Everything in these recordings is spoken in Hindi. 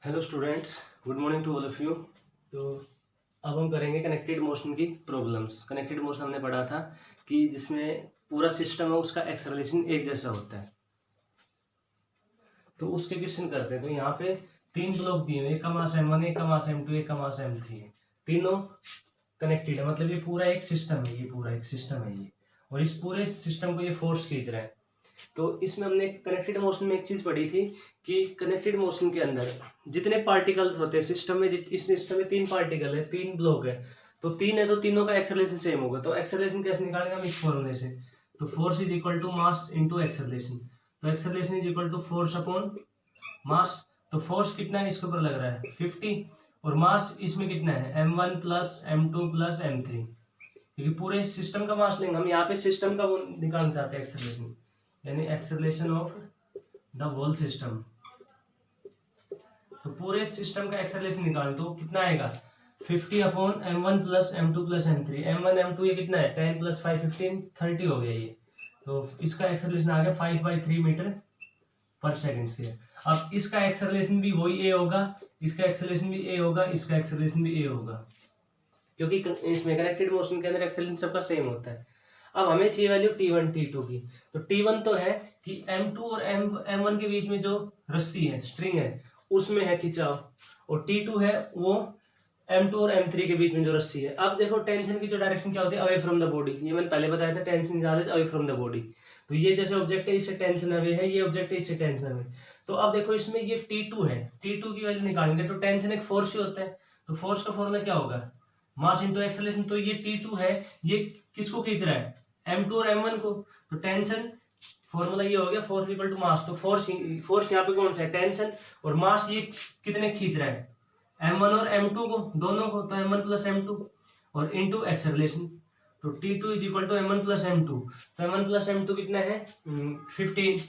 Hello students, good morning to all of you. तो अब हम करेंगे कनेक्टेड मोशन की प्रॉब्लम्स। कनेक्टेड मोशन हमने पढ़ा था कि जिसमें पूरा सिस्टम है उसका एक्सेलरेशन एक जैसा होता है। तो उसके क्वेश्चन करते हैं। तो यहाँ पे तीन ब्लॉक दिए हुए, एक का मास m1, एक का मास m2, एक का मास m3 है। तीनों कनेक्टेड है, मतलब ये पूरा एक सिस्टम है, ये पूरा एक सिस्टम है ये, और इस पूरे सिस्टम को ये फोर्स खींच रहा है। तो इसमें हमने कनेक्टेड मोशन में एक चीज पढ़ी थी कि कनेक्टेड मोशन के अंदर जितने पार्टिकल्स होते हैं सिस्टम में, इस सिस्टम में तीन पार्टिकल है, तीन ब्लॉक है, तो तीन है तो तीनों का एक्सेलरेशन सेम होगा। तो एक्सेलरेशन कैसे निकालेंगे हम? इस फॉर्मूले से। तो force is equal to mass into acceleration. तो acceleration is equal to force upon mass. तो फोर्स कितना है इसके ऊपर लग रहा है 50, और मास इसमें कितना है m1 plus m2 plus m3, क्योंकि पूरे सिस्टम का मास लेंगे हम। यहाँ पे सिस्टम का वो निकालना चाहते हैं एक्सेलरेशन, यानी acceleration of the whole system. तो पूरे सिस्टम का एक्सेलरेशन निकालें तो कितना आएगा 50 upon m1 plus m2 plus m3। m1 m2 ये कितना है 10 प्लस 5 15 30 हो गया ये। तो इसका एक्सेलरेशन आ गया 5/3 मीटर पर सेकेंड स्क्वायर। अब इसका एक्सेलरेशन भी वही a होगा, इसका एक्सेलरेशन भी a होगा, इसका एक्सेलरेशन भी a होगा, क्योंकि इसमें कनेक्टेड मोशन के अंदर एक्सेलरेशन सबका सेम होता है। अब हमें चाहिए वैल्यू T1 T2 की। तो T1 तो है कि M2 और M1 के बीच में जो रस्सी है, स्ट्रिंग है, उसमें है खिंचाव, और T2 है वो M2 और M3 के बीच में जो रस्सी है। अब देखो टेंशन की जो डायरेक्शन क्या होती है, अवे फ्रॉम द बॉडी। ये मैंने पहले बताया था, tension is always away from the body. तो ये जैसे ऑब्जेक्ट है इससे टेंशन अवे है, ये ऑब्जेक्ट है इससे टेंशन अवे। तो अब देखो इसमें ये T2 है, T2 की वैल्यू निकालेंगे तो टेंशन एक फोर्स ही होता है। तो फोर्स का फॉर्मूला क्या होगा? मास इंटू एक्सेलरेशन। तो ये T2 है, ये किसको खींच रहा है? M2 और M1 को। तो टेंशन फॉर्मूला ये हो गया फोर्स इक्वल टू मास। तो फोर्स यहाँ पे कौन सा है? टेंशन। और मास ये कितने खींच रहा है? M1 और M2 को, दोनों को। तो M1 प्लस M2 और इंटू एक्सेलरेशन। तो T2 is equal to M1 plus M2। तो M1 प्लस M2 कितना है 15,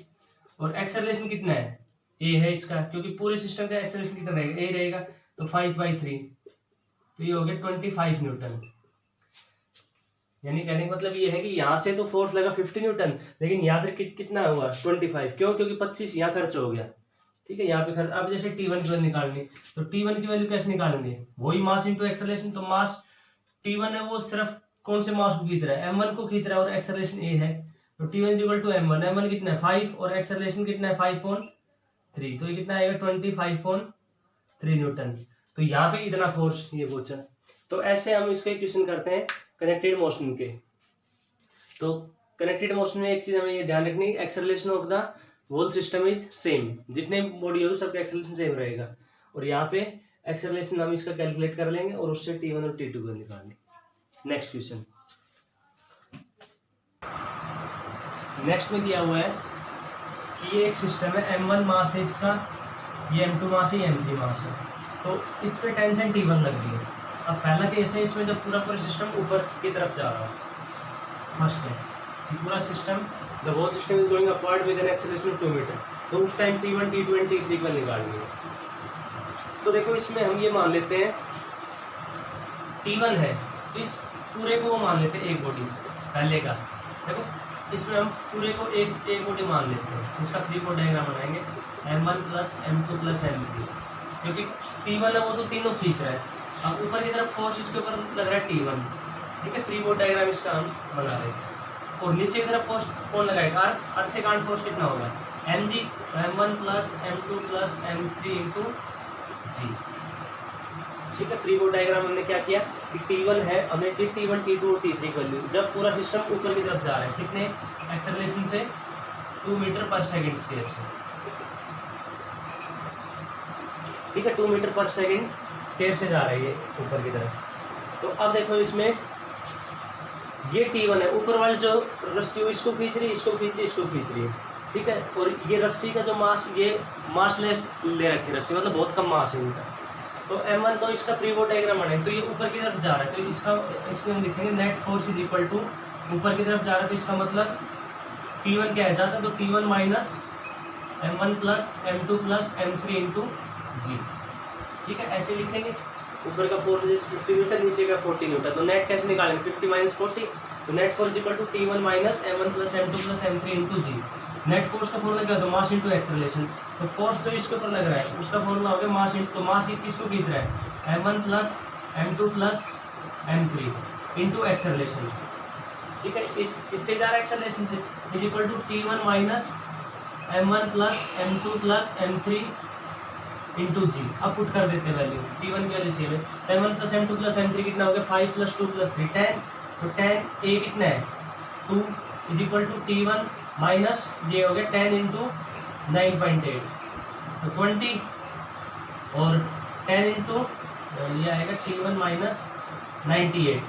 और एक्सेलरेशन कितना है A है इसका, क्योंकि पूरे सिस्टम का एक्सेलरेशन कितना रहेगा A रहेगा। तो 5/3, तो ये हो गया 25 न्यूटन। यानी कहने का मतलब ये है कि यहाँ से तो फोर्स लगा 50 न्यूटन, लेकिन यहाँ पे कितना हुआ 25। क्यों? क्योंकि 25 यहाँ खर्च हो गया। ठीक है, यहाँ पे खर्च। अब जैसे T1 की वैल्यू निकालनी, तो T1 की वैल्यू कैसे निकालेंगे? वही मास इंटू एक्सेलरेशन। तो मास T1 है वो सिर्फ कौन से मास को खींच रहा है? M1 को खींच रहा है, और एक्सेलरेशन A है। तो T1 equal to M1। M1 कितना है 5, और एक्सेलरेशन कितना है 5/3। तो ये कितना आएगा 25/3 न्यूटन। तो यहाँ पे इतना फोर्स ये पहुंचा। तो ऐसे हम इसका क्वेश्चन करते हैं कनेक्टेड मोशन के। तो कनेक्टेड मोशन में एक चीज हमें ये ध्यान रखनी, acceleration of the whole system is same. जितने बॉडी होगी सबका एक्सेलरेशन सेम रहेगा। और यहाँ पे एक्सेलरेशन हम इसका कैलकुलेट कर लेंगे और उससे T1 और T2 को निकालेंगे। Next question. नेक्स्ट में दिया हुआ है कि ये एक सिस्टम है, M1 मास है इसका, ये M2 मास है, ये M3 मास है। तो इस पे टेंशन T1 लग रही है। अब पहला केस है इसमें जब पूरा सिस्टम ऊपर की तरफ जा रहा है। फर्स्ट है कि पूरा system, the whole system is going upward with an acceleration of 2 metre. तो उस time T1 T2 and T3 को निकालेंगे। तो देखो इसमें हम ये मान लेते हैं T1 है, इस पूरे को वो मान लेते हैं एक बॉडी पहले का। देखो इसमें हम पूरे को एक बॉडी मान लेते हैं। इसका 3 बॉडी डायग्राम बनाएंगे, M1 plus M2 plus M3, क्योंकि T1 है वो तो तीनों खींच रहा है। अब ऊपर की तरफ फोर्स इसके ऊपर लग रहा है T1। ठीक है, 3 बॉडी डायग्राम इसका हम बना रहे हैं। और नीचे की तरफ फोर्स कौन लगाएगा? अर्थ के कारण फोर्स कितना होगा mg। M1 plus M2 plus M3 into g. ठीक है, फ्री बॉडी डायग्राम हमने क्या किया कि T1 है, हमें चाहिए T1 T2 और T3 की वैल्यू जब पूरा सिस्टम ऊपर की तरफ जा रहा है। कितने एक्सेलरेशन से? 2 मीटर पर सेकेंड स्क्वायर से। ठीक है, 2 मीटर पर सेकेंड स्क्वायर से जा रही है ऊपर की तरफ। तो अब देखो इसमें ये T1 है, ऊपर वाली जो रस्सी हो इसको खींच रही है, इसको खींच रही है, इसको खींच रही है। ठीक है, और ये रस्सी का जो मास, ये मासलेस ले रखी है रस्सी, मतलब बहुत कम मास है इनका। तो M1 तो इसका फ्री बॉडी डायग्राम बनाएंगे। तो ये ऊपर की तरफ जा रहा है, तो इसमें हम लिखेंगे net force is equal to, ऊपर की तरफ जा रहा है तो इसका मतलब T1 क्या है जाता है, तो T1 minus M1 plus M2 plus M3 into g. ठीक है, ऐसे लिखेंगे। ऊपर का फोर्स जैसे 50 न्यूटन, नीचे का 40 न्यूटन। तो नेट कैसे निकालेंगे? 50 माइनस 40, तो net force equal to T1 minus M1 plus M2 plus M3 into g. Net force का फॉर्मूला क्या होता है, मास इंटू एक्सेलरेशन। तो फोर्स जो इसके ऊपर लग रहा है उसका फॉर्मूला हो गया मास इंटू, तो मास किसको खींच रहा है, m1 plus m2 plus m3 into acceleration, ठीक है। इससे जा रहा है एक्सेलरेशन से, is equal to T1 minus m1 plus m2 plus m3 into g. अब पुट कर देते हैं वैल्यू, T1 की वैल्यू चाहिए, m1 plus m2 plus m3 कितना हो गया, 5 प्लस 2 प्लस 3 10, तो 10 a कितना है 2 is equal to T1 minus ये हो गया 10 इंटू 9.8 तो 20 और 10 इंटू ये आएगा T1 माइनस 98,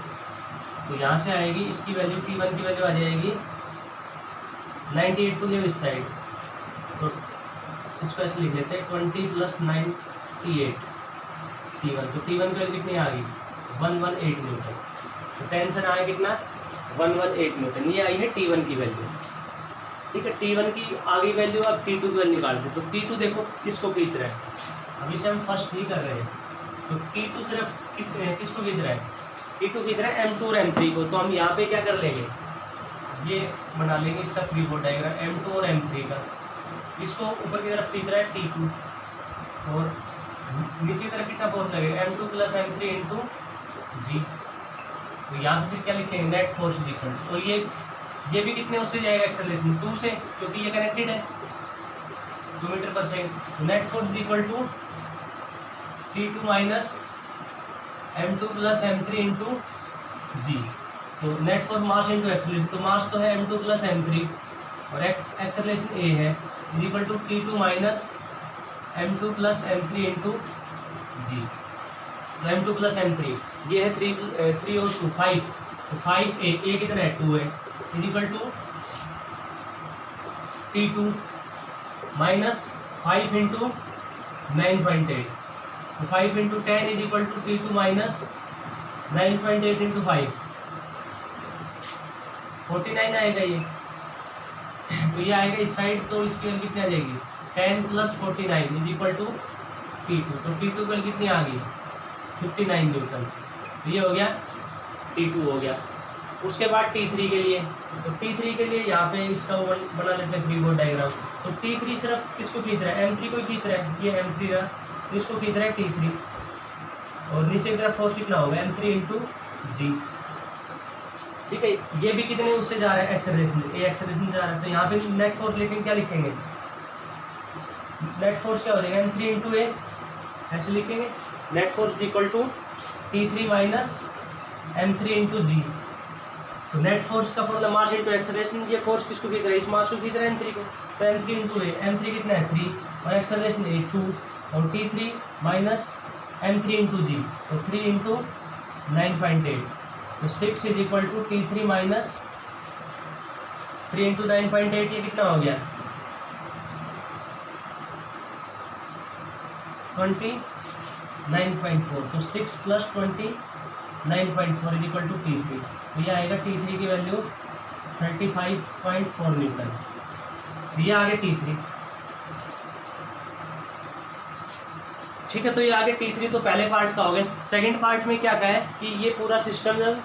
तो यहाँ से आएगी इसकी वैल्यू, T1 की वैल्यू आ जाएगी 98 को ले इस साइड, तो इसको ऐसे लिख लेते हैं 20 प्लस 98 T1, तो T1 की वैल्यू कितनी आ गई 118 न्यूटन, तो टेंशन आया कितना 118 न्यूटन, ये आई है T1 की वैल्यू, ठीक है। T1 की आ गई वैल्यू, अब T2 की वैल्यू निकालते हैं, तो T2 देखो किसको खींच रहा है, अभी से हम फर्स्ट ही कर रहे हैं, तो T2 सिर्फ किसको खींच रहा है, T2 खींच रहा है M2 और M3 को, तो हम यहाँ पे क्या कर लेंगे, ये बना लेंगे इसका फ्री बॉडी डायग्राम M2 और M3 का, इसको ऊपर की तरफ खींच रहा है T2 और नीचे की तरफ कितना फोर्स लगेगा M2 plus M3 into g, तो यहाँ पे क्या लिखेंगे नेट फोर्स इक्वल, और ये भी कितने उससे जाएगा एक्सेलरेशन 2 से, क्योंकि ये कनेक्टेड है 2 metre per second, net force equal to T2 minus M2 plus M3 into g, तो net force mass into acceleration, तो मास तो है M2 प्लस M3 और एक्सेलरेशन A है, is equal to T2 minus M2 plus M3 into g, तो M2 प्लस M3 ये है 3 और 2 5, तो 5 A कितना है 2 है, is equal to T2 minus 5 into 9.8, तो 5 into 10 is equal to T2 minus 9.8 into 5 49 आएगा ये, तो ये आएगा इस साइड, तो इसकी वैल्यू कितनी आ जाएगी 10 plus 49 is equal to T2, तो T2 की वैल्यू कितनी आ गई 59 न्यूटन, तो ये हो गया T2 हो गया। उसके बाद T3 के लिए, तो T3 के लिए यहाँ पे इसका बना लेते हैं फ्री बॉडी डायग्राम, तो T3 सिर्फ किसको खींच रहा है M3 को ही खींच रहा है, ये M3 रहा, तो इसको खींच रहा है T3 और नीचे की तरफ फोर्स कितना होगा M3 इंटू जी, ठीक है। ये भी कितने उससे जा रहा है एक्सेलरेशन, ए एक्सेलरेशन जा रहा है, तो यहाँ पे नेट फोर्स लेकिन क्या लिखेंगे, नेट फोर्स क्या हो जाएगा M3 इंटू ए, ऐसे लिखेंगे, net force equal to T3 minus M3 into g, तो नेट फोर्स का फॉर्मूला मास इंटू एक्सेलरेशन, ये फोर्स किसको खींच रहा है, इस मास को खींच रहा है M3 को, तो M3 इंटू ए, M3 कितना है 3 और एक्सेलरेशन A 2 और T3 minus M3 into g, तो 3 इंटू 9.8, तो 6 is equal to T3 minus 3 into 9.8, ये कितना हो गया 29.4, तो 6 plus 29.4 is equal to T3, तो ये आएगा T3 की वैल्यू 35.4 न्यूटन, ये आगे T3, ठीक है। तो ये आगे T3 तो पहले पार्ट का हो गया। सेकंड पार्ट में क्या कहा है कि ये पूरा सिस्टम जब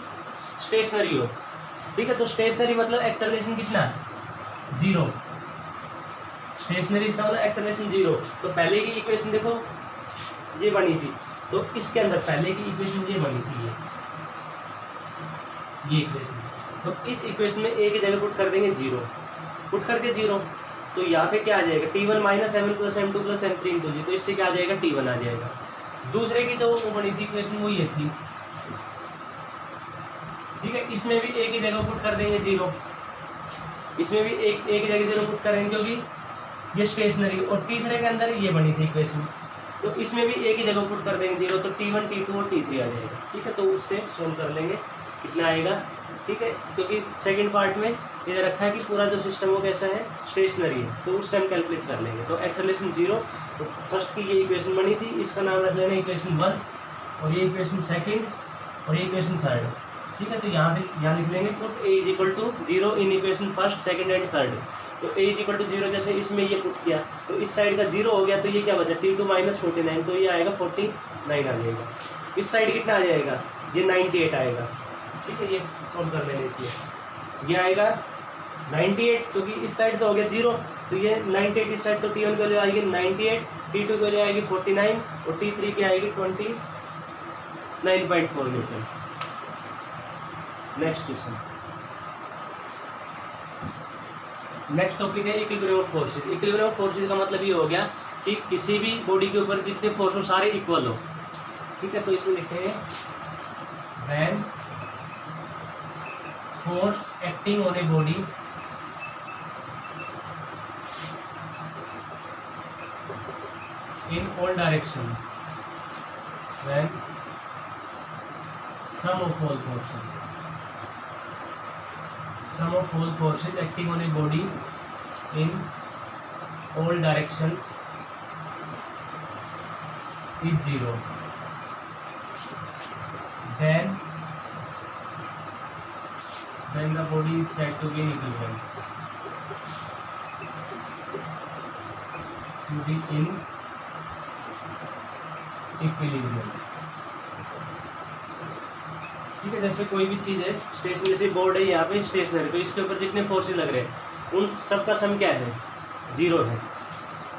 स्टेशनरी हो, ठीक है, तो स्टेशनरी मतलब एक्सेलरेशन कितना 0, स्टेशनरी इसका मतलब एक्सेलरेशन 0, तो पहले की इक्वेशन देखो ये बनी थी, तो इसके अंदर पहले की इक्वेशन ये बनी थी, ये इक्वेशन, तो इस इक्वेशन में ए की जगह पुट कर देंगे 0, पुट करके 0, तो यहाँ पे क्या आ जाएगा T1 minus M1 plus M2 plus M3 into g, तो इससे क्या आ जाएगा T1 आ जाएगा। दूसरे की जो वो बनी थी इक्वेशन वो ये थी, ठीक है, इसमें भी ए की जगह पुट कर देंगे 0, इसमें भी एक की जगह 0 पुट करेंगे क्योंकि ये स्टेशनरी, और तीसरे के अंदर ये बनी थी इक्वेशन, तो इसमें भी ए की जगह पुट कर देंगे 0, तो T1 T2 और T3 आ जाएगा, ठीक है। तो उससे सोल्व कर लेंगे कितना आएगा, ठीक है, क्योंकि सेकंड पार्ट में ये रखा है कि पूरा जो सिस्टम वो कैसा है स्टेशनरी है, तो उससे हम कैलकुलेट कर लेंगे। तो एक्सेलरेशन 0, तो फर्स्ट की ये इक्वेशन बनी थी, इसका नाम रख लेना इक्वेशन 1 और ये इक्वेशन सेकंड और ये इक्वेशन थर्ड, ठीक है। तो यहाँ लिख लेंगे put a is equal to 0 in equation first second and third, तो ए इज इक्वल टू 0 जैसे इसमें ये पुट किया तो इस साइड का 0 हो गया, तो ये क्या बचा T2 माइनस 49, तो ये आएगा 49 आ जाएगा। इस साइड कितना आ जाएगा, ये 98 आएगा, ठीक है। ये सॉल्व कर लेंगे, इसमें ये आएगा 98, क्योंकि इस साइड तो हो गया 0, तो ये 98 इस साइड, तो T1 की वैल्यू आएगी 98, T2 की वैल्यू आएगी 49 और T3 की आएगी 29.4 newton. Next question, next topic है equilibrium of forces. Equilibrium of forces का मतलब ये हो गया कि किसी भी बॉडी के ऊपर जितने फोर्स हो सारे इक्वल हो, ठीक है। तो इसमें लिखेंगे when force acting on a body in all direction, when sum of all forces acting on a body in all directions is 0, then the body is said to be in equilibrium, equilibrium, ठीक है। जैसे कोई भी चीज़ है, स्टेशनरी से बोर्ड है यहाँ पे स्टेशनरी, तो इसके ऊपर जितने फोर्सेस लग रहे हैं उन सब का सम क्या है, 0 है।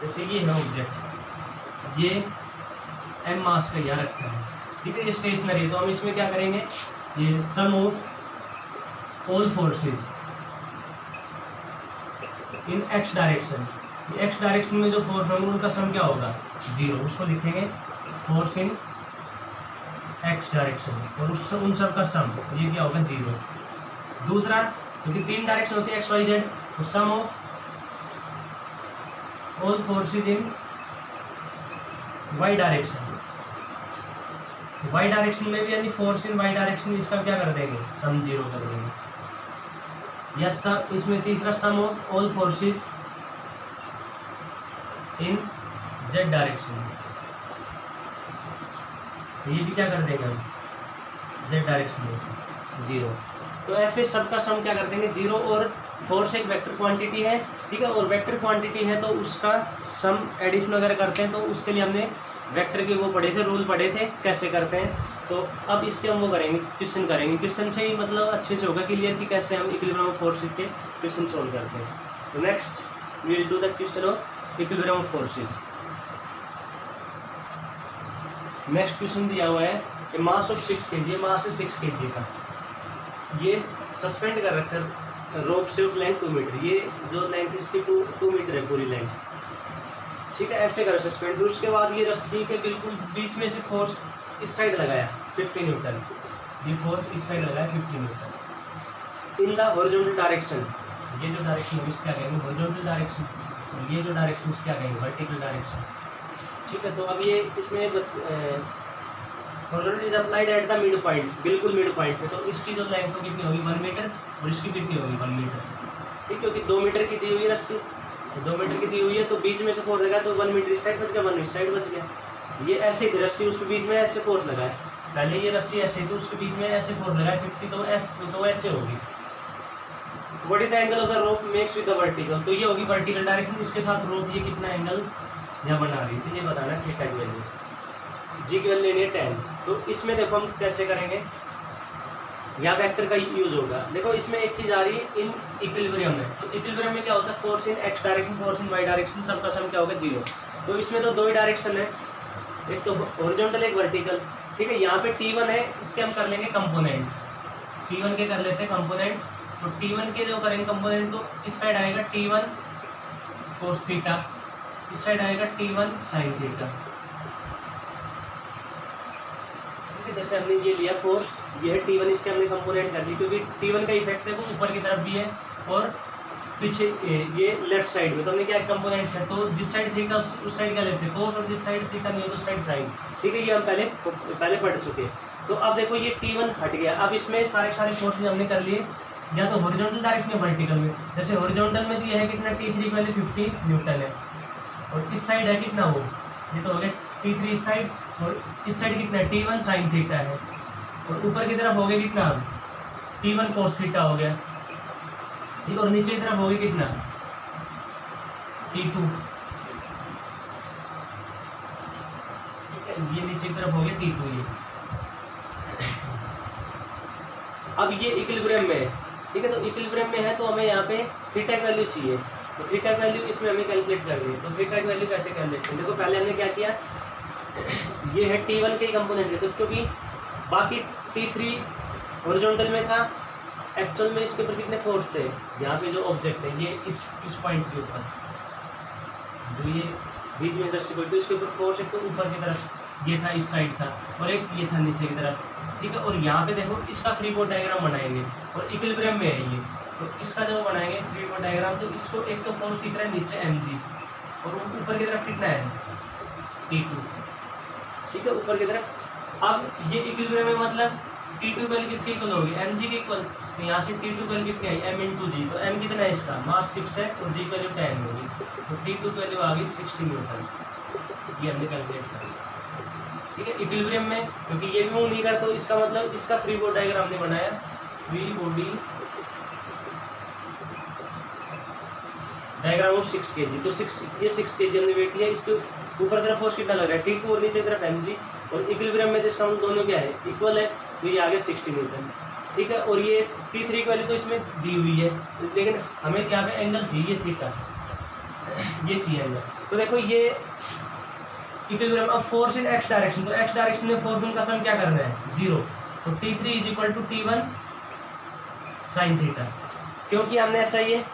जैसे ये है ऑब्जेक्ट, ये m मास का यहाँ रखा है, ठीक है, ये स्टेशनरी है, तो हम इसमें क्या करेंगे, ये sum of all forces in x direction, x direction में जो फोर्स होंगे उनका सम क्या होगा, 0, उसको लिखेंगे फोर्स इन x डायरेक्शन, और उस उन सब का सम ये क्या होगा, 0। दूसरा, क्योंकि 3 डायरेक्शन होती है x y z, तो sum of all forces in y direction, y direction में भी यानी फोर्स इन y डायरेक्शन, इसका क्या कर देंगे, सम 0 कर देंगे। या सम, इसमें तीसरा sum of all forces in z direction, ये भी क्या कर देंगे हम, z डायरेक्शन में 0। तो ऐसे सबका सम क्या कर देंगे, 0। और फोर्स एक वेक्टर क्वांटिटी है, ठीक है, और वेक्टर क्वांटिटी है तो उसका सम एडिशन वगैरह करते हैं, तो उसके लिए हमने वेक्टर के वो पढ़े थे, रूल पढ़े थे कैसे करते हैं। तो अब इसके हम वो करेंगे, क्वेश्चन करेंगे, क्वेश्चन से ही मतलब अच्छे से होगा क्लियर कि कैसे हम इक्विलिब्रियम ऑफ फोर्सेज के क्वेश्चन सोल्व करते हैं। तो next we will do the question of equilibrium of forces. Next question दिया हुआ है कि मास ऑफ 6 kg, मास है 6 kg का, ये सस्पेंड कर रखा है रोप से, लेंथ 2 मीटर, ये जो लेंथ इसकी 2 मीटर है पूरी लेंथ, ठीक है, ऐसे करो सस्पेंड। फिर उसके बाद ये रस्सी के बिल्कुल बीच में से फोर्स इस साइड लगाया 50 न्यूटन, ये फोर्स इस साइड लगाया 50 Newton in the horizontal direction, ये जो डायरेक्शन है इसको क्या कहेंगे, हॉरिजॉन्टल डायरेक्शन, और ये जो डायरेक्शन इसको क्या कहेंगे, वर्टिकल डायरेक्शन, ठीक है। तो अब ये इसमें horizontal is applied at the mid point, बिल्कुल मिड पॉइंट पे, तो इसकी जो लेंथ तो कितनी होगी 1 मीटर, और इसकी कितनी होगी 1 मीटर, ठीक, क्योंकि 2 मीटर की दी हुई है रस्सी, 2 मीटर की दी हुई है, तो बीच में से फोर्स लगा तो 1 मीटर इस साइड बच गया, 1 इस साइड बच गया। ये ऐसे थी रस्सी, उसके बीच में ऐसे फोर्स लगा है, पहले ये रस्सी ऐसे थी, उसके बीच में ऐसे फोर्स लगा है 50, तो ऐसे होगी। What is the angle of the rope makes with the vertical, तो ये होगी वर्टिकल डायरेक्शन, इसके साथ रोप ये कितना एंगल यहाँ बना रही थी, ये बताना है थीटा की वैल्यू, जी की वैल्यू लेनी है 10। तो इसमें देखो हम कैसे करेंगे, यहाँ वेक्टर का यूज होगा। देखो इसमें एक चीज़ आ रही है इन इक्विलिब्रियम में, तो इक्विलिब्रियम में क्या होता है, force in x direction, force in y direction, सबका सम क्या होगा, 0। तो इसमें तो 2 ही डायरेक्शन है, एक तो हॉरिजॉन्टल एक वर्टिकल, ठीक है। यहाँ पे T1 है, इसके हम कर लेंगे कंपोनेंट, T1 के कर लेते हैं कंपोनेंट। तो T1 के जो करेंगे कंपोनेंट, तो इस साइड आएगा T1 कोस थीटा, इस साइड आएगा T1 साइन थीटा, ठीक है। जैसे हमने ये लिया फोर्स, ये है T1, इसके हमने कंपोनेंट कर दी, क्योंकि T1 का इफेक्ट है वो ऊपर की तरफ भी है और पीछे ये लेफ्ट साइड में, तो हमने क्या कंपोनेंट है, तो जिस साइड थीटा उस साइड क्या लेते हैं कोस, और जिस साइड थीटा नहीं हो तो उस साइड साइन, ठीक है। ये हम पहले पढ़ चुके हैं। तो अब देखो ये T1 हट गया, अब इसमें सारे फोर्सेज हमने कर लिए, या तो हॉरिजॉन्टल डायरेक्शन में वर्टिकल में। जैसे हॉरिजॉन्टल में तो ये है कितना T3 पहले 50 न्यूटन है, और इस साइड है कितना, वो ये तो हो गया T3 इस साइड, और इस साइड कितना T1 साइन थीटा है, और ऊपर की तरफ हो गया कितना T1 कोस थीटा हो गया, ठीक, और नीचे की तरफ हो गया कितना T2, ये नीचे की तरफ हो गया T2 ये। अब ये इक्विलिब्रियम में है, ठीक है। तो इक्विलिब्रियम में है तो हमें यहाँ पे थीटा की वैल्यू चाहिए, तो थीटा की वैल्यू इसमें हमें कैलकुलेट करनी है। तो थीटा की वैल्यू कैसे कैलकुलेट करें? देखो पहले हमने क्या किया, ये है T1 के कंपोनेंट है, तो क्योंकि बाकी T3 हॉरिजॉन्टल में था, एक्चुअल में इसके ऊपर कितने फोर्स थे, यहाँ पे जो ऑब्जेक्ट है ये इस पॉइंट के ऊपर जो ये बीच में रस्सी पड़ी, तो इसके ऊपर फोर्स एक तो ऊपर की तरफ ये था, इस साइड था, और एक ये था नीचे की तरफ, ठीक है। और यहाँ पे देखो इसका फ्री बॉडी डायग्राम बनाएंगे और इक्विलिब्रियम में है ये, तो इसका जो बनाएंगे फ्री बॉडी डायग्राम, तो इसको एक तो फोर्स कितना है नीचे mg, और ऊपर की तरफ कितना है T2, ठीक है, ऊपर की तरफ। अब ये इक्विलिब्रियम में मतलब T2 वैल्यू किसके इक्वल होगी, mg के इक्वल, तो यहाँ से T2 वैल्यू कितनी आई m इंटू जी, तो m कितना है इसका, मास 6 है और g वैल्यू 10 होगी, तो T2 वैल्यू आ गई 60 न्यूटन, ये हमने कैलकुलेट कर लिया, ठीक है। इक्विलिब्रियम में क्योंकि ये भी मूव नहीं करता, तो इसका मतलब इसका फ्री बॉडी डायग्राम हमने बनाया, free body diagram of 6 kg, तो 6 kg हमने वेट लिया, इसके ऊपर तरफ फोर्स कितना लग रहा है T2 और नीचे तरफ mg, और इक्विलिब्रियम में इसका मतलब दोनों क्या है, इक्वल है, तो ये आ गया 60 न्यूटन, ठीक है। और ये T3 की वैल्यू तो इसमें दी हुई है, लेकिन हमें यहाँ पे एंगल चाहिए थीटा, ये चाहिए एंगल, तो देखो ये इक्विलिब्रियम। अब फोर्स इन x डायरेक्शन, तो x डायरेक्शन में फोर्स उनका सम क्या करना है 0, तो T3 is equal to T1 sine theta, क्योंकि हमने ऐसा ये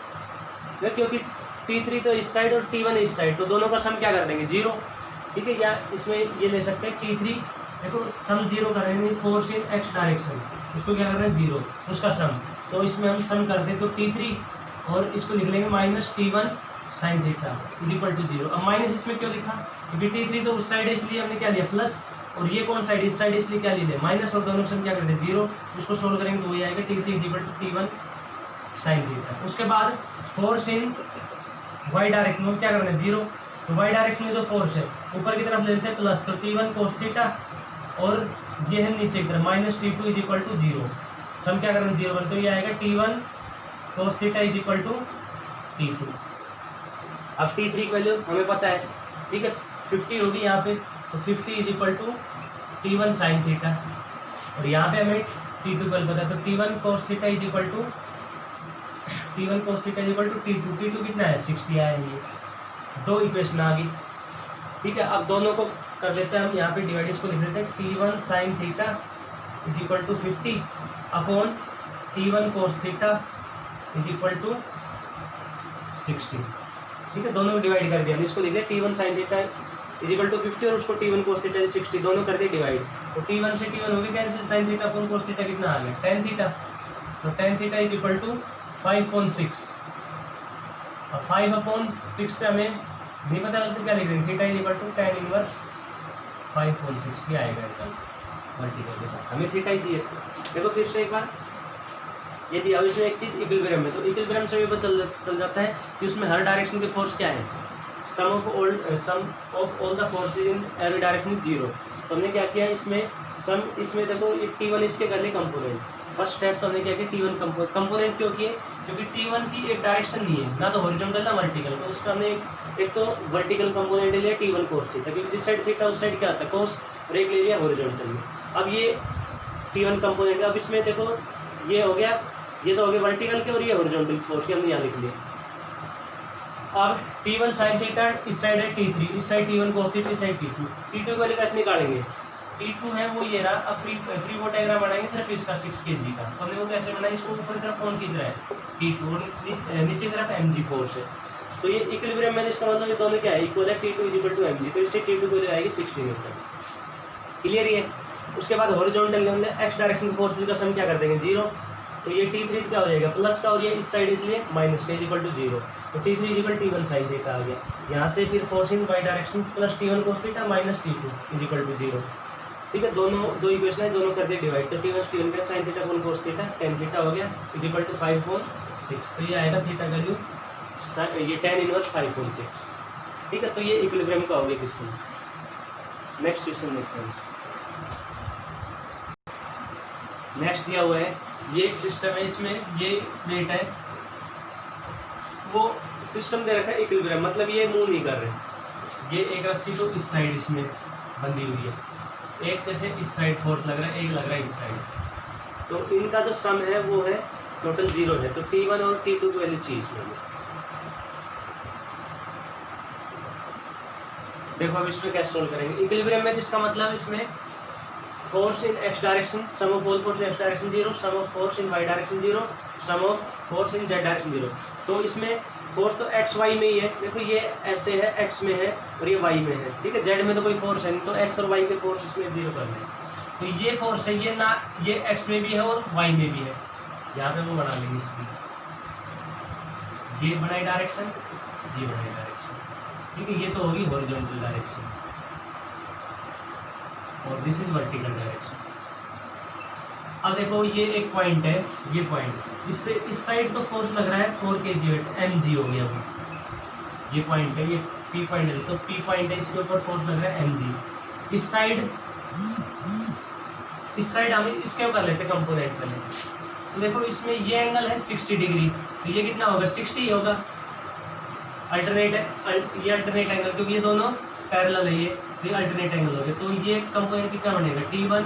क्योंकि T3 तो इस साइड और T1 इस साइड, तो दोनों का सम क्या कर देंगे 0, ठीक है। या इसमें ये ले सकते हैं T3, देखो सम 0 कर रहे हैं, फोर्स इन x डायरेक्शन, उसको क्या कर रहे हैं 0, उसका सम, तो इसमें हम सम कर दें तो T3 और इसको लिख लेंगे minus T1 sine theta is equal to 0। अब माइनस इसमें क्यों लिखा, क्योंकि T3 तो उस साइड है इसलिए हमने क्या लिया प्लस, और ये कौन साइड, इस साइड इसलिए क्या लिया माइनस, और दोनों सम क्या करते हैं 0, उसको सोल्व करेंगे तो वही आएगा T3 is equal to T1 sine theta. उसके बाद फोर्स इन y डायरेक्शन में क्या करना है 0, तो y डायरेक्शन में जो फोर्स है ऊपर की तरफ लेते हैं प्लस, तो T1 कोस थीटा, और ये है नीचे की तरफ minus T2 is equal to 0, sum क्या करना है 0, तो ये आएगा T1 cos theta is equal to T2। अब T3 की वैल्यू हमें पता है, ठीक है, 50 होगी यहाँ पे, तो 50 is equal to T1 sine theta, और यहाँ पे हमें T2 की वैल्यू पता है, तो T1 cos theta is equal to T2, T2 कितना है 60 आया, ये दो इक्वेशन आ गई, ठीक है। अब दोनों को कर देते हैं हम यहाँ पे डिवाइड, इसको लिख देते हैं T1 sine theta is equal to 50 upon T1 cos theta is equal to 60, ठीक है। दोनों को डिवाइड कर दिया, इसको लिख दिया T1 sine theta is equal to 50 और उसको T1 कोस थीटा 60, दोनों कर दिए डिवाइड, तो T1 से T1 हो गया cancel, sine theta upon cos theta कितना आ गया tan थीटा, तो tan theta is equal to 5/6, अब 5/6 पे हमें नहीं पता तो क्या लिख देंगे, theta is equal to tan inverse 5/6, ये आएगा एकदम मल्टीपल के साथ, हमें थीटा ही चाहिए। देखो फिर से एक बार, यदि अब इसमें एक चीज़ इक्विलिब्रियम में, तो इक्विलिब्रियम से भी पता चल जाता है कि उसमें हर डायरेक्शन के फोर्स क्या है, sum of all the forces in every direction is 0। तो हमने क्या किया इसमें देखो ये T1 इसके कर लिए कंपोनेंट, फर्स्ट स्टेप तो हमने क्या किया T1 कंपोनेंट क्यों किए, क्योंकि T1 की एक डायरेक्शन नहीं है, ना तो हॉरिजॉन्टल ना वर्टिकल, तो उसका हमने एक तो वर्टिकल कंपोनेंट ले लिया T1 कोस थीटा, क्योंकि जिस साइड थीटा उस साइड क्या आता है कोस, और एक ले लिया हॉरिजॉन्टल में। अब ये T1 कंपोनेंट, अब इसमें देखो ये हो गया, ये तो हो गया वर्टिकल के, और ये हॉरिजॉन्टल फोर्स, हमने यहाँ लिख लिया। अब T1 साइन थीटा इस साइड है T3, इस साइड T1 कोस थीटा, इस साइड T2 की वैल्यू कैसे निकालेंगे, T2 है वो ये रहा। अब फ्री बॉडी डायग्राम बनाएंगे सिर्फ इसका 6 kg का, तो हमने वो कैसे बनाया, इसको ऊपर की तरफ कौन खींच रहा है T2 और नीचे की तरफ mg फोर्स है, तो ये इक्विलिब्रियम में इसका मतलब ये दोनों क्या है इक्वल है, T2 is equal to mg, तो इससे T2 को आएगी 60 न्यूटन, क्लियर है। उसके बाद हॉरिजॉन्टल हमने x डायरेक्शन फोर्सेज का सम क्या कर देंगे 0, तो ये T3 क्या हो जाएगा प्लस का, और ये इस साइड इसलिए माइनस का इज इक्वल टू 0, तो T3 is equal T1 sine theta आ गया। यहाँ से फिर force in y direction plus T1 cos theta minus T2 is equal to 0, ठीक है। दो इक्वेशन है, दोनों कर दिए डिवाइड, तो T1 का sign theta upon cos theta tan theta हो गया इज इक्वल टू 5/6, तो ये आएगा थीटा वैल्यू ये tan इनवर्स 5/6, ठीक है। तो ये इक्विलिब्रियम का हो गया क्वेश्चन। नेक्स्ट क्वेश्चन देखते हैं। नेक्स्ट दिया हुआ है, ये एक सिस्टम है, इसमें ये प्लेट है, वो सिस्टम दे रखा है इक्विलिब्रियम, मतलब ये मूव नहीं कर रहे, ये एक रस्सी तो इस साइड इसमें बंधी हुई है, एक जैसे इस साइड फोर्स लग रहा है, एक लग रहा है इस साइड, तो इनका जो सम है वो है टोटल 0 है, तो T1 और T2 की वैल्यू चाहिए इसमें। देखो अब इसमें कैसे सोल्व करेंगे। इक्विलिब्रियम में इसका मतलब इसमें force in x direction, sum of all force in x direction 0, sum of force in y direction 0, sum of force in z direction 0। तो इसमें फोर्स तो एक्स वाई में ही है, देखो ये ऐसे है, एक्स में है और ये वाई में है, ठीक है। जेड में तो कोई फोर्स है नहीं, तो एक्स और वाई के फोर्स इसमें 0 कर लें। तो ये फोर्स है, ये ना ये एक्स में भी है और वाई में भी है, यहाँ पे वो बना लेंगे इसकी, ये बनाई डायरेक्शन, ये बनाई डायरेक्शन, ठीक है। ये तो होगी हॉरिजॉन्टल डायरेक्शन और दिस इज वर्टिकल डायरेक्शन। अब देखो ये एक पॉइंट है, ये पॉइंट, इस पे इस साइड तो फोर्स लग रहा है 4 kg mg हो गया वो, ये पॉइंट है, ये P पॉइंट है, तो P पॉइंट है, इसके ऊपर फोर्स लग रहा है mg। इस साइड हम इसके कर लेते हैं कंपोनेंट पहले। तो देखो इसमें ये एंगल है 60 डिग्री, तो ये कितना होगा 60 ही होगा, अल्टरनेट ये अल्टरनेट एंगल, क्योंकि ये दोनों पैरेलल है, ये तो ये अल्टरनेट एंगल हो गया। तो ये कंपोनेंट कितना बनेगा T1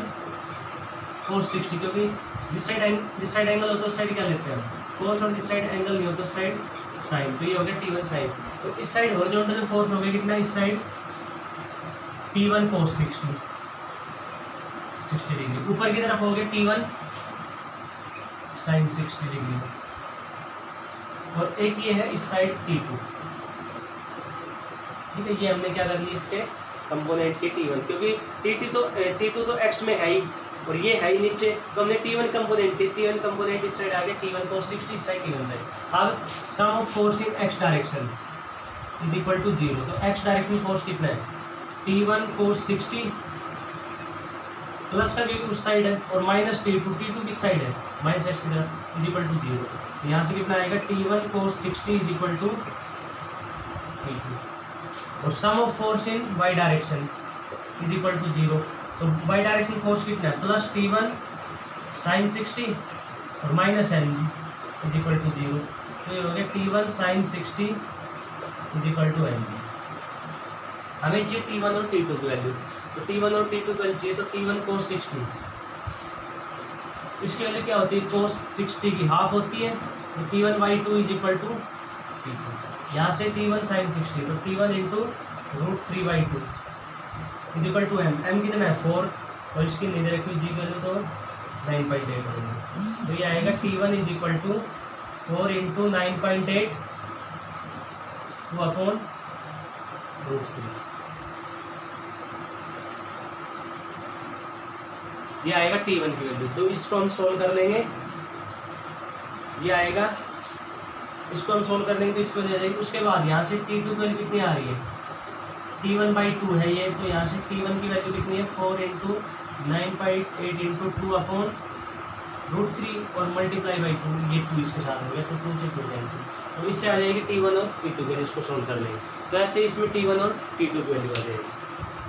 cos 60, क्योंकि जिस साइड एंगल हो तो उस साइड क्या लेते हैं cos, और जिस साइड एंगल नहीं हो तो साइड साइन, तो ये हो गया T1 साइन। तो इस साइड हॉरिजॉन्टल फोर्स हो गया कितना, इस साइड T1 cos 60 डिग्री, ऊपर की तरफ हो गया T1 sin 60 डिग्री, और एक ये है इस साइड T2, ठीक है। ये हमने क्या कर लिया इसके कंपोनेंट के T1, क्योंकि T2 तो x में है ही और ये है ही नीचे, तो हमने T1 कंपोनेंट इस साइड आ गया, T1 cos 60 इस साइड T1 साइड। अब sum of force in x direction is equal to 0, तो x डायरेक्शन फोर्स कितना है T1 cos 60 प्लस का, क्योंकि उस साइड है, और माइनस T2 किस साइड है माइनस x की तरफ, इज इक्वल टू 0। यहाँ से कितना आएगा T1 cos 60 is equal to T2, और sum of force in y direction is equal to 0, तो y डायरेक्शन फोर्स कितना है प्लस T1 sin 60 और minus mg is equal to 0, तो ये हो गया T1 sin 60 is equal to mg। हमें चाहिए T1 और T2 की वैल्यू, तो T1 और T2 की वैल्यू चाहिए, तो T1 cos 60 इसकी वैल्यू क्या होती है cos 60 की हाफ होती है, तो T1/2 is equal to T2। यहाँ से T1 sin 60, तो T1 into √3/2 is equal to m कितना है 4, और इसकी नहीं रखी जी वैल्यू तो 9.8 होगी, तो ये आएगा T1 is equal to 4 into 9.8 2/√3। ये आएगा T1 की वैल्यू, तो इसको हम सोल्व कर लेंगे, ये आएगा, इसको हम सोल्व कर लेंगे तो इसको दे जाएगी। उसके बाद यहाँ से T2 की वैल्यू कितनी आ रही है T1/2 है ये, तो यहाँ से T1 की वैल्यू कितनी है 4 इंटू 9.8 इंटू 2/√3 और मल्टीप्लाई/2, ये 2 इसके साथ हो गया, तो 2 से 2 कैंसिल, तो इससे आ जाएगी T1 और T2 की वैल्यू, इसको सोल्व कर लेंगे। तो ऐसे इसमें T1 और T2 की वैल्यू आ जाएगी,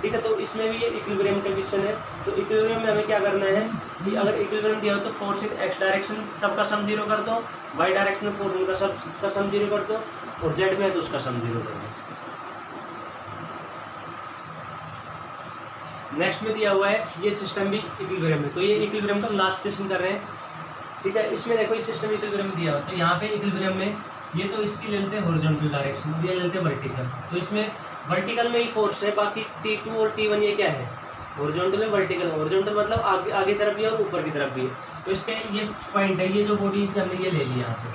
ठीक है। तो इसमें भी ये इक्विलिब्रियम कंडीशन है, तो इक्विलिब्रियम में हमें क्या करना है कि अगर इक्विलिब्रियम दिया हो तो फोर्स इन x डायरेक्शन सबका सम 0 कर दो, y डायरेक्शन में फोर्स उनका सबका सम 0 कर दो, और z में है तो उसका सम 0 कर दो। नेक्स्ट में दिया हुआ है ये सिस्टम भी इक्विलिब्रियम है, तो ये इक्विलिब्रियम का लास्ट क्वेश्चन कर रहे हैं, ठीक है। इसमें देखो ये सिस्टम इक्विलिब्रियम में दिया हुआ है, तो यहाँ पे इक्विलिब्रियम में ये तो इसकी ले लेते हैं हॉरिजॉन्टल डायरेक्शन, ये ले लेते हैं वर्टिकल, तो इसमें वर्टिकल में ही फोर्स है, बाकी T2 और T1 ये क्या है हॉरिजॉन्टल में वर्टिकल, हॉरिजॉन्टल मतलब आगे तरफ भी है और ऊपर की तरफ भी है। तो इसके ये पॉइंट है, ये जो बॉडी से हमने ये ले लिया यहाँ पे,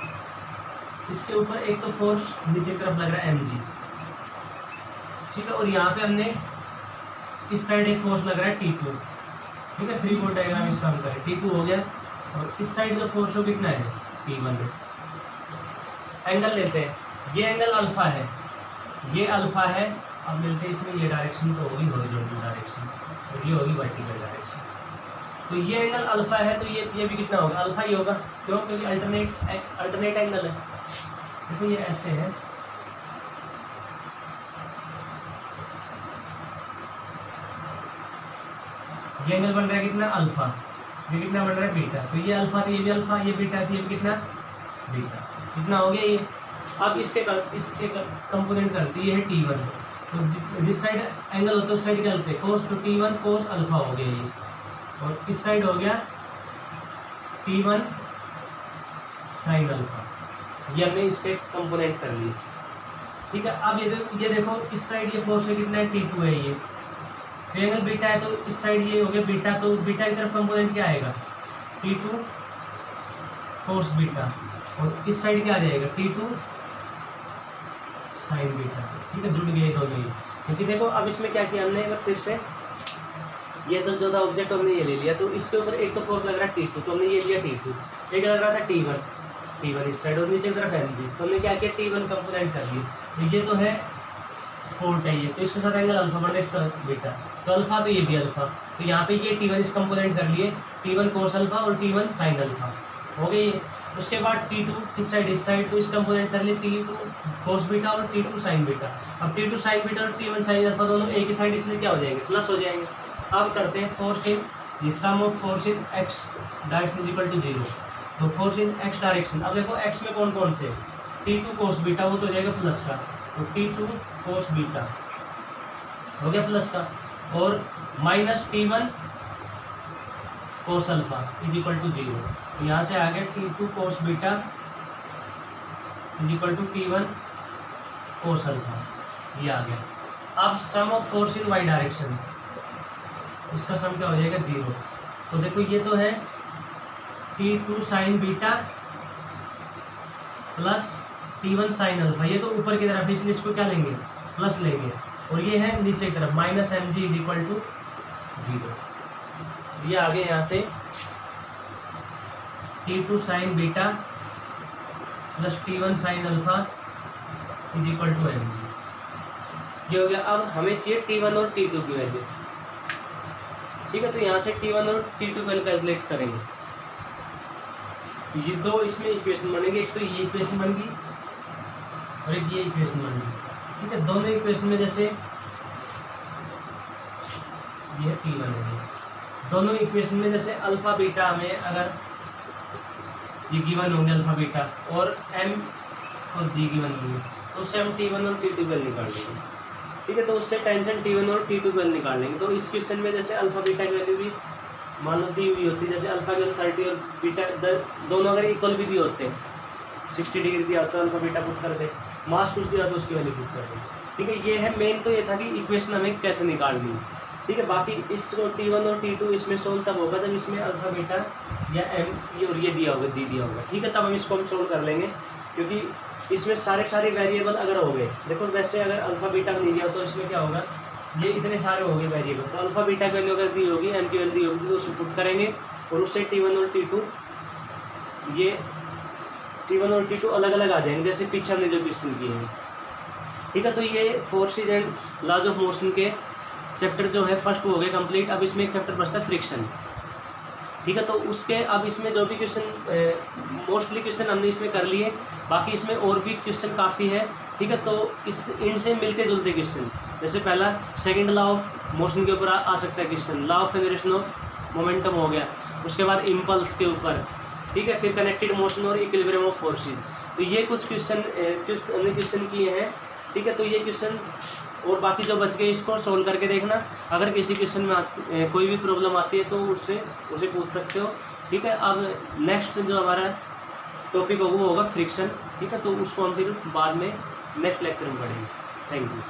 इसके ऊपर एक तो फोर्स नीचे की तरफ लग रहा है mg, ठीक है, और यहाँ पे हमने इस साइड एक फोर्स लग रहा है T2, ठीक है। 3/4 डायग्राम इसका हम करें, T2 हो गया, और इस साइड का फोर्स हो कितना है T1 में। एंगल लेते हैं, ये एंगल अल्फा है, ये अल्फा है, अब मिलते हैं इसमें ये डायरेक्शन तो होगी हॉरिजॉन्टल डायरेक्शन और ये होगी वर्टिकल डायरेक्शन। तो ये एंगल अल्फा है, तो ये भी कितना होगा अल्फा ही होगा, क्यों, क्योंकि अल्टरनेट एंगल है। देखो ये ऐसे है, ये एंगल बन रहा है कितना अल्फा, ये कितना बन रहा है बीटा, तो ये अल्फा तो ये भी अल्फा, ये बीटा तो ये भी कितना बीटा, कितना हो गया ये। अब इसके कंपोनेंट करती है T1, तो जिस साइड एंगल होता है उस साइड क्या होते हैं कोस, तो T1 कोस अल्फा हो गया ये, और इस साइड हो गया T1 साइन अल्फा, ये हमने इसके कंपोनेंट कर लिए। ठीक है, अब ये देखो इस साइड ये फोर्स है कितना है, T2 है, ये ट्रायंगल बीटा है तो इस साइड ये हो गया बीटा, तो बीटा की तरफ कंपोनेंट क्या आएगा, T2 कोस बीटा, और इस साइड क्या आ जाएगा, T2 साइन बीटा। ठीक है, जुड़ गए दोनों ही, क्योंकि देखो अब इसमें क्या किया हमने, अगर फिर से ये तो जो था ऑब्जेक्ट हमने ये ले लिया, तो इसके ऊपर एक तो फोर्स लग रहा है T2, तो हमने ये लिया T2, एक लग रहा था T1 इस साइड और नीचे की तरफ mg, तो हमने क्या किया T1 कंपोनेंट कर लिया। तो ये तो है सपोर्ट है ये, तो इसके साथ एंगल अल्फा बढ़ इसका बीटा, तो अल्फा तो ये भी अल्फा, तो यहाँ पे ये T1 इस कंपोनेंट कर लिए, T1 कोस अल्फा और T1 साइन अल्फा हो गई ये। उसके बाद T2 इस साइड, तो इस कंपोनेंट कर लिए T2 कोस बीटा और T2 साइन बीटा। अब T2 साइन बीटा और T1 साइन अल्फा दोनों एक ही साइड, इसलिए क्या हो जाएंगे, प्लस हो जाएंगे। अब करते हैं फोर्स इन, ये sum of force in x direction is equal to 0, तो फोर्स इन एक्स डायरेक्शन, अब देखो एक्स में कौन कौन से, T2 कोस बीटा वो तो हो जाएगा प्लस का, तो T2 कोस बीटा हो गया प्लस का, और minus T1 cos alpha is equal to 0, तो यहाँ से आ गया T2 cos beta is equal to T1 cos alpha, ये आ गया। अब sum of force in y direction, इसका सम क्या हो जाएगा 0, तो देखो ये तो है T2 sine beta plus T1 sine alpha, ये तो ऊपर की तरफ, इसलिए इसको क्या लेंगे, प्लस लेंगे, और ये है नीचे की तरफ minus mg is equal to 0, ये आगे यहाँ से T2 sine beta plus T1 sine alpha is equal to mg, ये हो गया। अब हमें चाहिए T1 और T2 की वैल्यू। ठीक है, तो यहाँ से T1 और T2 की वैल्यू कैलकुलेट करेंगे, तो ये दो इसमें इक्वेशन बनेंगे, एक तो ये इक्वेशन बन गई और एक ये इक्वेशन बन गई। ठीक है, दोनों इक्वेशन में जैसे ये T1 है, दोनों इक्वेशन में जैसे अल्फा बीटा हमें अगर ये गिवन होंगे अल्फा बीटा और m और g गिवन होंगे, तो उससे हम T1 और T2 की वैल्यू निकाल लेंगे। ठीक है, तो उससे टेंशन T1 और T2 की वैल्यू निकाल लेंगे। तो इस क्वेश्चन में जैसे अल्फा बीटा की वैल्यू भी मान लो दी हुई होती है, जैसे अल्फा की 30 और बीटा दोनों अगर इक्वल भी दिए होते हैं, 60 डिग्री दिया होता है, अल्फा बीटा पुट कर दे, मास कुछ दिया तो उसकी वैल्यू पुट कर दे। ठीक है, ये है मेन, तो ये था कि इक्वेशन हमें कैसे निकालनी है। ठीक है, बाकी इसको T1 और T2 इसमें सोल्व तब होगा जब इसमें अल्फा बीटा या m और ये दिया होगा, g दिया होगा। ठीक है, तब हम इसको हम सोल्व कर लेंगे, क्योंकि इसमें सारे वेरिएबल अगर हो गए, देखो वैसे अगर अल्फा बीटा नहीं दिया तो इसमें क्या होगा, ये इतने सारे हो गए वेरिएबल, तो अल्फा बीटा की वैल्यू अगर दी होगी, m की वैल्यू दी होगी, तो उसको पुट करेंगे और उससे T1 और T2 ये T1 और T2 अलग अलग आ जाएंगे, जैसे पीछे हमने जो क्वेश्चन किए हैं। ठीक है, तो ये forces and laws of motion के चैप्टर जो है फर्स्ट हो गए कंप्लीट। अब इसमें एक चैप्टर बचता है फ्रिक्शन। ठीक है, तो उसके अब इसमें जो भी क्वेश्चन मोस्टली क्वेश्चन हमने इसमें कर लिए, बाकी इसमें और भी क्वेश्चन काफ़ी है। ठीक है, तो इस इनसे मिलते जुलते क्वेश्चन, जैसे पहला सेकंड लॉ ऑफ मोशन के ऊपर आ सकता है question, law of conservation of momentum हो गया, उसके बाद इम्पल्स के ऊपर। ठीक है, फिर कनेक्टेड मोशन और इक्विलिब्रियम ऑफ फोर्सेज, तो ये कुछ क्वेश्चन हमने क्वेश्चन किए हैं। ठीक है, तो ये क्वेश्चन और बाकी जो बच गए इसको सोल्व करके देखना। अगर किसी क्वेश्चन में कोई भी प्रॉब्लम आती है तो उसे पूछ सकते हो। ठीक है, अब नेक्स्ट जो हमारा टॉपिक होगा वो होगा फ्रिक्शन। ठीक है, तो उसको हम फिर बाद में नेक्स्ट लेक्चर में पढ़ेंगे। Thank you.